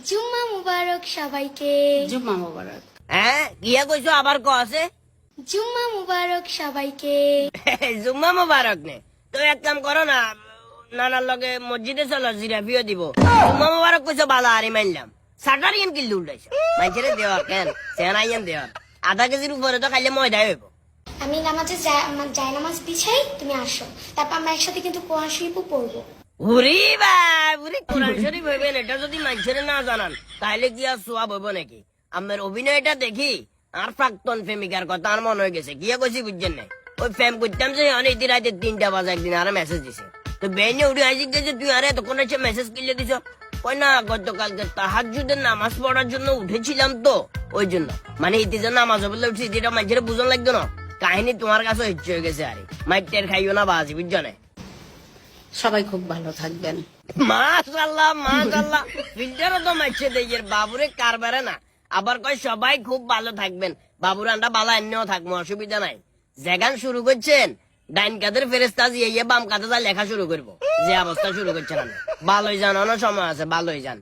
জুম্মা মুবারক সবাইকে। জুম্মা মোবারক। হ্যাঁ কিয়া কইছো আবার ক আছে? জুম্মা মুবারক সবাইকে। জুম্মা মোবারক নে তো এক কাম করো না, নানার লগে মসজিদে চলো, জিরাফিও দিব। জুম্মা মোবারক কইছো বালা আরি মানলাম, সাটার ইন কিল্লু উল্টাইছো মানুষের দেওয়ার কেন সেনাইয়ান দেওয়ার আধা কেজির উপরে তো খাইলে ময়দা হইব। আমি নামাজে যাই নামাজ বিছাই, তুমি আসো, তারপর আমরা একসাথে কিন্তু কোরআন শরীফও পড়বো। উরি বাবুরে কোরআন শরীফ হইবেন, এটা যদি মানুষের না জানান তাহলে কি আর সোয়াব হইব নাকি? আমার অভিনয়টা দেখি আর প্রাক্তন প্রেমিকার কথা আর মনে হয়ে গেছে, গিয়া কইছি বুঝছেন না, ওই প্রেম করতাম যে অনেক রাতে 3টা বাজে একদিন আর মেসেজ দিছে, তো বেনে উঠে আসি গেছে তুই আরে তখন এসে মেসেজ কিনলে দিছ। কই না গতকালকে তাহাজ্জুদের নামাজ পড়ার জন্য উঠেছিলাম তো ওই জন্য, মানে ইতিজন্য নামাজ বলে উঠছি, যেটা মানুষের বুঝন লাগতো না। কাহিনী তোমার কাছে ইচ্ছে হয়ে গেছে, আরে মাইটের খাইও না বাজি বুঝছো না। সবাই খুব ভালো থাকবেন। মাশাআল্লাহ মাশাআল্লাহ, ফিল্টারও তো মারছে দেয়ের বাবুরে কারবারে না, আবার কয় সবাই খুব ভালো থাকবেন। বাবুর আন্ডা বালা এমনিও থাকবো, অসুবিধা নাই। যেখান শুরু করছেন ডাইন কাদের ফেরেস্তা দিয়ে বাম কাতে যা লেখা শুরু করবো, যে অবস্থা শুরু করছেন। ভালোই যান, অনেক সময় আছে, ভালোই যান।